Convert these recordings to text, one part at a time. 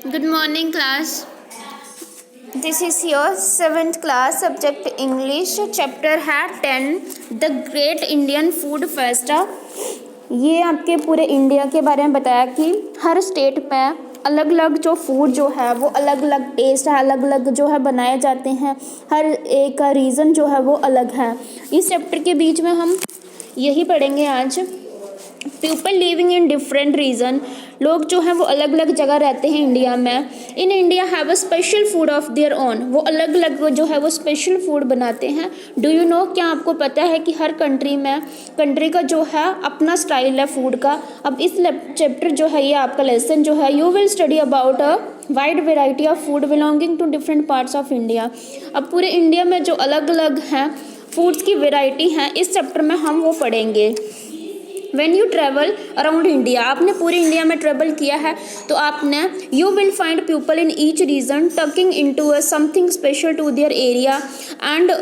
Good morning, class. This is your 7th class subject English. Chapter है 10 the great Indian food Festa. ये आपके पूरे India के बारे में बताया कि हर स्टेट में अलग अलग जो फूड जो है वो अलग अलग टेस्ट है, अलग अलग जो है बनाए जाते हैं। हर एक का रीज़न जो है वो अलग है। इस चैप्टर के बीच में हम यही पढ़ेंगे आज। People living in different region, लोग जो हैं वो अलग अलग जगह रहते हैं इंडिया में। In India have a special food of their own, वो अलग अलग जो है वो स्पेशल फूड बनाते हैं। डू यू नो, क्या आपको पता है कि हर कंट्री का जो है अपना स्टाइल है फूड का। अब इस चैप्टर जो है ये आपका लेसन जो है, you will study about a wide variety of food belonging to different parts of India. अब पूरे इंडिया में जो अलग अलग हैं फूड्स की वेराइटी हैं, इस चैप्टर में हम वो पढ़ेंगे। When you travel around India, आपने पूरे इंडिया में ट्रेवल किया है तो आपने you will find people in each region tucking into a something special to their area and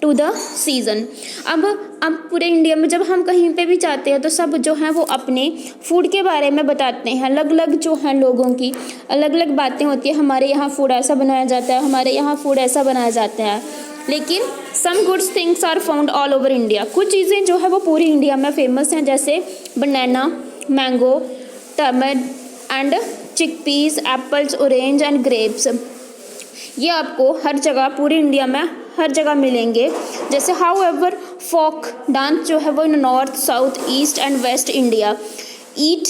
to the season। अब पूरे इंडिया में जब हम कहीं पे भी जाते हैं तो सब जो है वो अपने फूड के बारे में बताते हैं। अलग अलग जो है लोगों की अलग अलग बातें होती है। हमारे यहाँ फूड ऐसा बनाया जाता है, हमारे यहाँ फूड ऐसा बनाया जाता है। लेकिन some goods things are found all over India, कुछ चीज़ें जो है वो पूरी इंडिया में फेमस हैं, जैसे banana, mango, turmeric and chickpeas, apples, orange and grapes. ये आपको हर जगह पूरी इंडिया में हर जगह मिलेंगे। जैसे हाउ एवर फोक डांस जो है वो in north, south, east and west India eat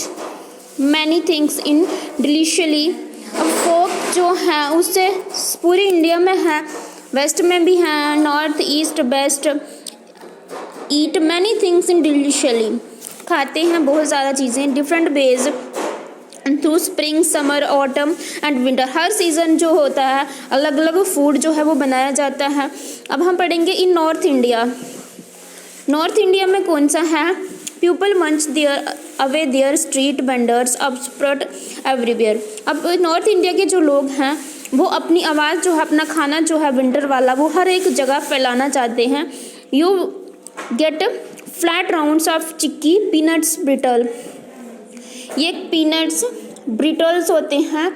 many things in deliciously. अब फोक जो है उससे पूरी इंडिया में है, वेस्ट में भी हैं, north, east, west. Eat many things in deliciously, खाते हैं बहुत ज़्यादा चीज़ें different ways through spring, summer, autumn and winter. हर सीज़न जो होता है अलग अलग फूड जो है वो बनाया जाता है। अब हम पढ़ेंगे in north India. North India में कौन सा है? People munch there away there street vendors अब स्प्रेड एवरीवेयर। अब नॉर्थ इंडिया के जो लोग हैं वो अपनी आवाज़ जो है, अपना खाना जो है विंटर वाला, वो हर एक जगह फैलाना चाहते हैं। You get flat rounds of chikki, peanuts, brittle. ये पीनट्स ब्रिटल्स होते हैं।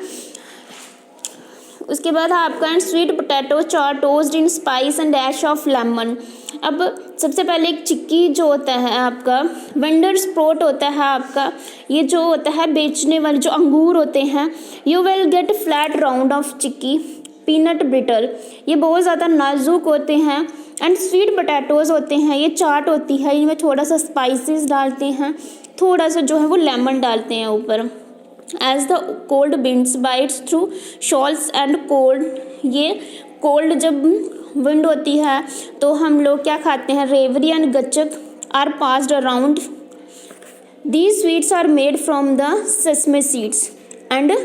उसके बाद आपका sweet potato chaat tossed in spice and dash of lemon. अब सबसे पहले एक चिक्की जो होता है आपका, वेंडर स्प्रोट होता है आपका, ये जो होता है बेचने वाले जो अंगूर होते हैं। You will get flat round of chikki, peanut brittle, ये बहुत ज़्यादा नाजुक होते हैं। एंड स्वीट पोटैटोज़ होते हैं, ये चाट होती है, इनमें थोड़ा सा स्पाइसेस डालते हैं, थोड़ा सा जो है वो लेमन डालते हैं ऊपर। As the cold winds bites through shawls and cold, ये कोल्ड जब विंड होती है तो हम लोग क्या खाते हैं? Revri and gajak are passed around. These sweets are made from the sesame seeds and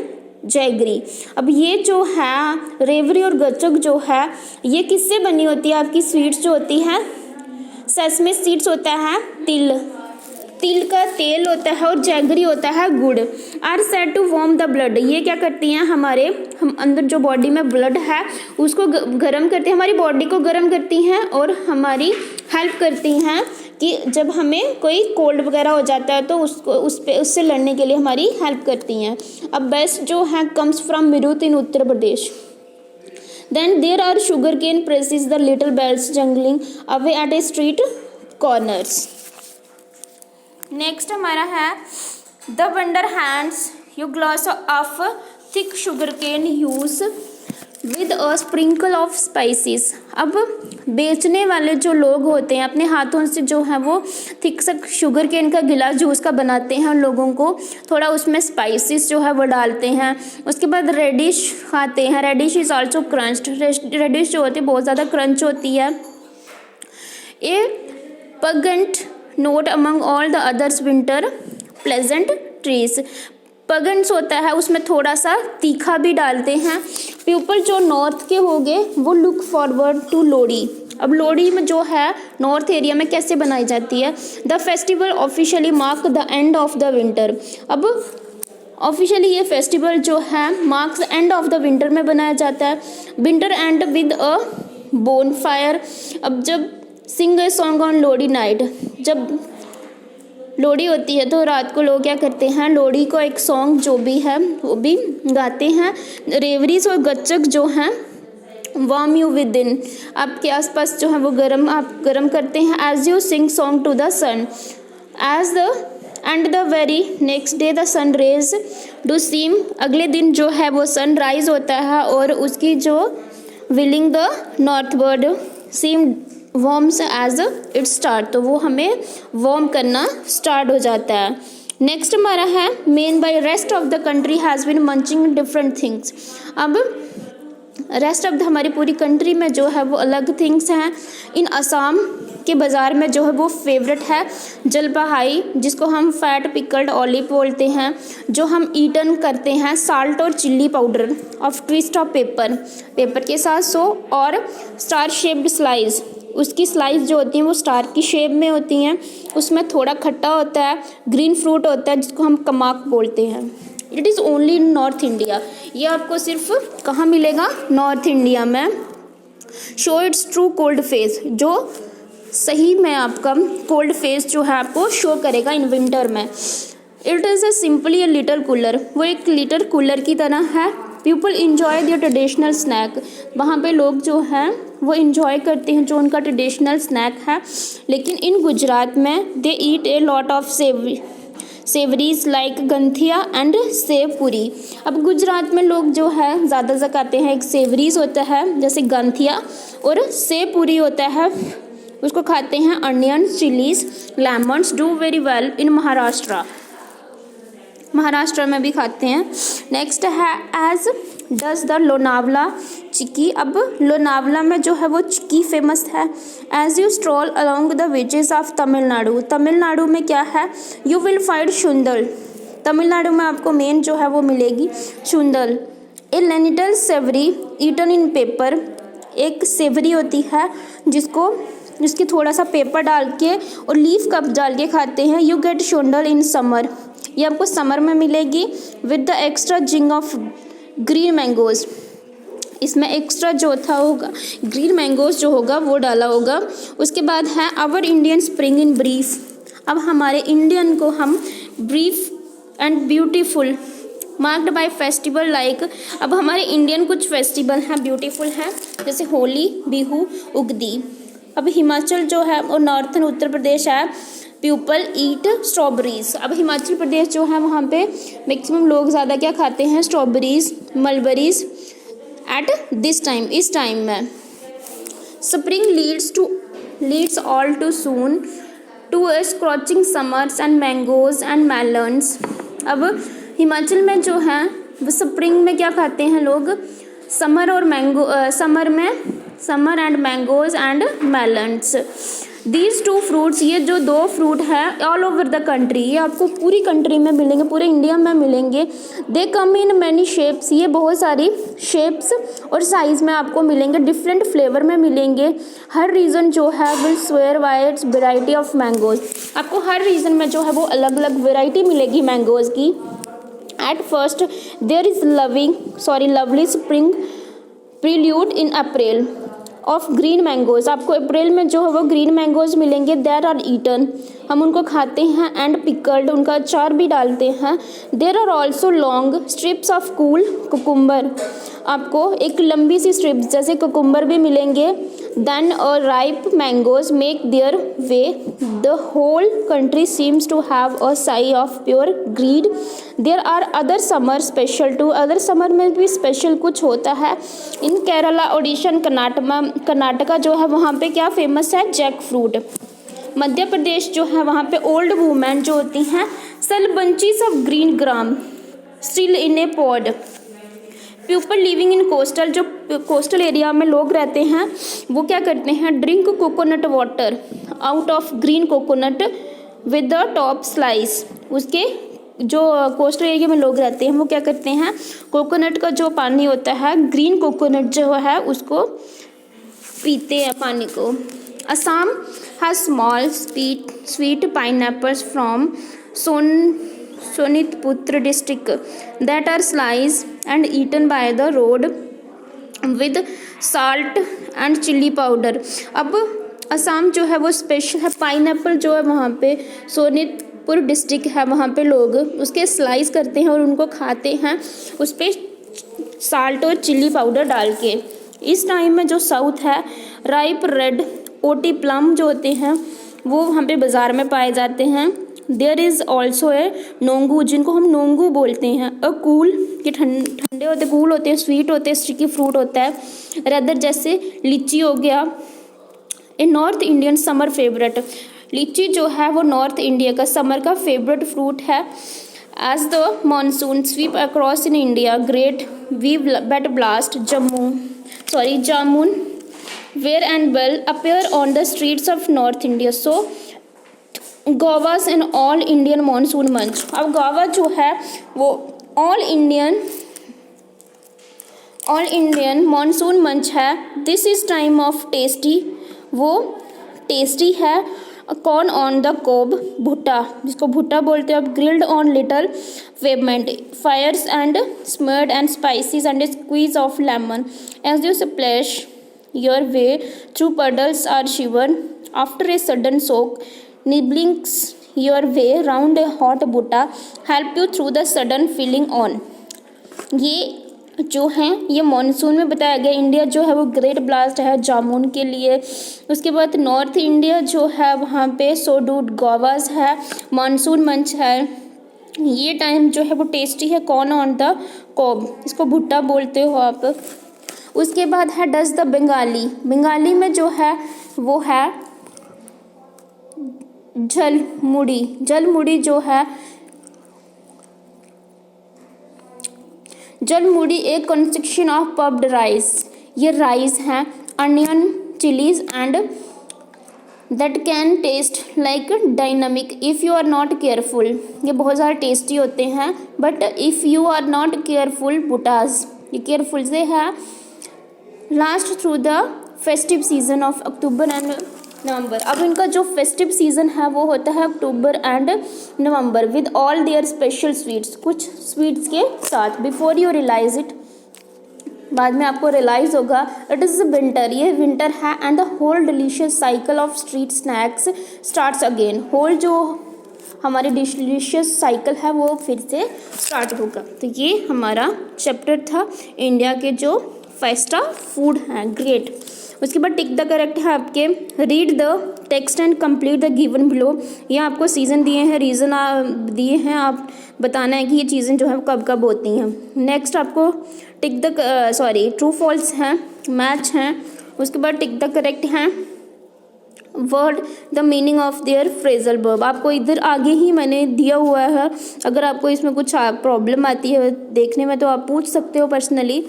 jaggery. अब ये जो है रेवरी और गच्चक जो है ये किससे बनी होती है? आपकी स्वीट्स जो होती है, सेसमे सीड्स होता है तिल का तेल होता है, और जैगरी होता है गुड़। Are said to warm the blood, ये क्या करती हैं? हम अंदर जो बॉडी में ब्लड है उसको गर्म करती हैं, हमारी बॉडी को गर्म करती हैं और हमारी हेल्प करती हैं कि जब हमें कोई कोल्ड वगैरह हो जाता है तो उससे लड़ने के लिए हमारी हेल्प करती हैं। अब बेस्ट जो है comes from Meerut in Uttar Pradesh. Then there are sugarcane presses the little bells jangling away at a street corners. Next हमारा है the wonder hands, you glass of thick sugarcane juice with a sprinkle of spices. अब बेचने वाले जो लोग होते हैं अपने हाथों से जो है वो थिक सा शुगर केन का गिलास जूस का बनाते हैं, लोगों को थोड़ा उसमें स्पाइसेस जो है वो डालते हैं। उसके बाद रेडिश खाते हैं, radish is also crunched, radish जो होती है बहुत ज़्यादा क्रंच होती है। A pungent note among all the others winter pleasant treats. Pungents होता है उसमें थोड़ा सा तीखा भी डालते हैं। पीपल जो नॉर्थ के हो गए वो लुक फॉरवर्ड टू लोहड़ी। अब लोहड़ी में जो है नॉर्थ एरिया में कैसे बनाई जाती है? The festival officially mark the end of the winter. अब ऑफिशियली ये फेस्टिवल जो है marks end of the winter में बनाया जाता है। Winter end with a bonfire. अब जब sing a song on Lohri night, जब लोहड़ी होती है तो रात को लोग क्या करते हैं, लोहड़ी को एक सॉन्ग जो भी है वो भी गाते हैं। रेवरीज और गच्चक जो हैं वार्म यू विद इन, आपके आसपास जो है वो आप गर्म करते हैं। As you sing song to the sun as the end the very next day the sun rays do seem, अगले दिन जो है वो सन राइज होता है और उसकी जो willing the northward seem warms as it start, तो वो हमें वार्म करना स्टार्ट हो जाता है। नेक्स्ट हमारा है main by rest of the country has been munching different things. अब रेस्ट ऑफ द हमारी पूरी कंट्री में जो है वो अलग थिंग्स हैं। इन असम के बाज़ार में जो है वो फेवरेट है जलपाहाई, जिसको हम फैट पिकल्ड ऑलिव बोलते हैं, जो हम ईटन करते हैं साल्ट और chilli powder of twist of paper के साथ सो, और स्टार शेप्ड स्लाइस, उसकी स्लाइस जो होती हैं वो स्टार की शेप में होती हैं, उसमें थोड़ा खट्टा होता है, ग्रीन फ्रूट होता है जिसको हम कमाक बोलते हैं। It is only in north India, ये आपको सिर्फ कहाँ मिलेगा, नॉर्थ इंडिया में। Show it's true cold face, जो सही में आपका कोल्ड फेस जो है आपको शो करेगा इन विंटर में। It is a simply a little cooler, वो एक लिटिल कूलर की तरह है। People enjoy their traditional snack, वहाँ पे लोग जो हैं वो इन्जॉय करते हैं जो उनका ट्रेडिशनल स्नैक है। लेकिन इन गुजरात में they eat a lot of savouries like ganthiya and sev puri. अब गुजरात में लोग जो है ज़्यादा खाते हैं, एक सेवरीज होता है जैसे गंथिया, और सेव पूरी होता है उसको खाते हैं onion chillies lemons, do very well in Maharashtra में भी खाते हैं। नेक्स्ट है as does the Lonavala chikki, अब लोनावला में जो है वो चिक्की फेमस है। As you stroll along the beaches of Tamil Nadu में क्या है, you will find sundal, Tamil Nadu में आपको मेन जो है वो मिलेगी sundal. A lentil savoury eaten in paper, एक सेवरी होती है जिसकी थोड़ा सा पेपर डाल के और लीफ कप डाल के खाते हैं। You get sundal in summer, ये आपको समर में मिलेगी with the extra zing of green mangoes, इसमें एक्स्ट्रा जो था होगा ग्रीन मैंगोज जो होगा वो डाला होगा। उसके बाद है our Indian spring in brief, अब हमारे इंडियन को हम brief and beautiful marked by festival like, अब हमारे इंडियन कुछ फेस्टिवल हैं ब्यूटीफुल हैं जैसे होली, बिहू, उगदी। अब हिमाचल जो है और नॉर्थन उत्तर प्रदेश है पीपल ईट स्ट्रॉबेरीज, अब हिमाचल प्रदेश जो है वहाँ पे मैक्सिमम लोग ज़्यादा क्या खाते हैं, strawberries mulberries at this time, इस टाइम में। Spring leads all too soon to a scorching summers and mangoes and melons, अब हिमाचल में जो है वो स्प्रिंग में क्या खाते हैं लोग, summer and mangoes and melons. These two fruits, ये जो दो फ्रूट हैं ऑल ओवर द कंट्री, ये आपको पूरी कंट्री में मिलेंगे, पूरे इंडिया में मिलेंगे। दे कम इन मैनी शेप्स, ये बहुत सारी शेप्स और साइज़ में आपको मिलेंगे, डिफरेंट फ्लेवर में मिलेंगे। हर रीजन जो है will swear by it's variety of mangoes, आपको हर रीजन में जो है वो अलग अलग वेराइटी मिलेगी मैंगोज की। At first there is lovely spring prelude in April of green mangoes, आपको अप्रैल में जो है वो ग्रीन मैंगोज मिलेंगे। देयर आर ईटन, हम उनको खाते हैं, एंड पिकल्ड, उनका अचार भी डालते हैं। There are also long strips of cool cucumber, आपको एक लंबी सी स्ट्रिप्स जैसे कुकुम्बर भी मिलेंगे। Then ripe mangoes make their way, the whole country seems to have a sigh of pure greed. There are other summer special too, other summer में भी special कुछ होता है। इन केरला, ओडिशा, कर्नाटका जो है वहाँ पे क्या फेमस है, जैक फ्रूट। मध्य प्रदेश जो है वहाँ पे ओल्ड वुमेन जो होती हैं sell bunches of green gram still in a pod. People living in coastal, जो कोस्टल एरिया में लोग रहते हैं वो क्या करते हैं, drink coconut water out of green coconut with the top slice, उसके जो कोस्टल एरिया में लोग रहते हैं वो क्या करते हैं, कोकोनट का जो पानी होता है, ग्रीन कोकोनट जो है उसको पीते हैं पानी को। Assam has small sweet pineapples from Sonitpur district that are slice and eaten by the road with salt and chilli powder. अब असम जो है वो स्पेशल है, पाइनएप्पल जो है वहाँ पे सोनितपुर जोधपुर डिस्ट्रिक्ट है, वहाँ पे लोग उसके स्लाइस करते हैं और उनको खाते हैं उस पर साल्ट और चिल्ली पाउडर डाल के। इस टाइम में जो साउथ है, राइप रेड ओटी प्लम जो होते हैं वो वहाँ पे बाज़ार में पाए जाते हैं। देयर इज़ ऑल्सो ए नोंगू, जिनको हम नोंगू बोलते हैं। अ कूल, कि ठंडे होते, कूल होते हैं, स्वीट होते हैं, स्टिकी फ्रूट होता है। रदर जैसे लीची हो गया। A north Indian summer favourite, लीची जो है वो नॉर्थ इंडिया का समर का फेवरेट फ्रूट है। As the monsoon sweep across in India great we bet blast jamun where and well appear on the streets of north India. So Goa's and all Indian monsoon munch. अब गोवा जो है वो all Indian monsoon munch है। This is time of tasty, वो tasty है। Corn on the cob, भुट्टा जिसको भुट्टा बोलते हैं। अब grilled on little pavement fires and smeared and spices and squeeze of lemon as you splash your way through puddles are shivered after a sudden soak. Nibblings your way round a hot butta help you through the sudden feeling on. ये जो हैं ये monsoon में बताया गया। India जो है वो ग्रेट ब्लास्ट है जामुन के लिए। उसके बाद नॉर्थ इंडिया जो है वहाँ पे सोडूड गोवास है, मानसून मंच है। ये टाइम जो है वो टेस्टी है। कॉर्न ऑन द कोब, इसको भुट्टा बोलते हो आप। उसके बाद है डज द बंगाली, बंगाली में जो है वो है जलमुड़ी। जलमुड़ी जो है, जलमुड़ी एक कंस्ट्रक्शन ऑफ पफ्ड राइस, ये राइस हैं, onion chillies and that can taste like dynamic if you are not careful. ये बहुत ज़्यादा टेस्टी होते हैं but if you are not careful बुटास, ये केयरफुल से है। Last through the festive season of October and November. अब इनका जो फेस्टिव सीज़न है वो होता है October and November with all their special sweets, कुछ स्वीट्स के साथ। बिफोर यू रियलाइज इट, बाद में आपको रियलाइज़ होगा इट इज़ विंटर, ये विंटर है। And the whole delicious cycle of street snacks starts again, whole जो हमारी डिलीशियस साइकिल है वो फिर से स्टार्ट होगा। तो ये हमारा चैप्टर था इंडिया के जो फेस्टा फूड हैं, ग्रेट। उसके बाद टिक द करेक्ट है आपके, read the text and complete the given below. ये आपको सीज़न दिए हैं, रीज़न दिए हैं, आप बताना है कि ये चीज़ें जो है कब कब होती हैं। नेक्स्ट आपको टिक द ट्रू फॉल्स हैं, मैच हैं। उसके बाद टिक द करेक्ट हैं word the meaning of their phrasal verb. आपको इधर आगे ही मैंने दिया हुआ है, अगर आपको इसमें कुछ प्रॉब्लम आती है देखने में तो आप पूछ सकते हो पर्सनली।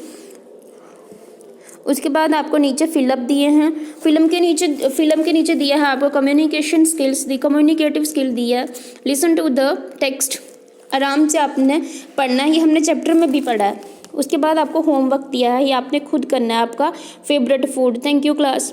उसके बाद आपको नीचे फिलअप दिए हैं, फिल्म के नीचे दिया है आपको कम्युनिकेशन स्किल्स दी, कम्युनिकेटिव स्किल दी है। लिसन टू द टेक्स्ट, आराम से आपने पढ़ना है, ये हमने चैप्टर में भी पढ़ा है। उसके बाद आपको होमवर्क दिया है, ये आपने खुद करना है, आपका favourite food. Thank you class.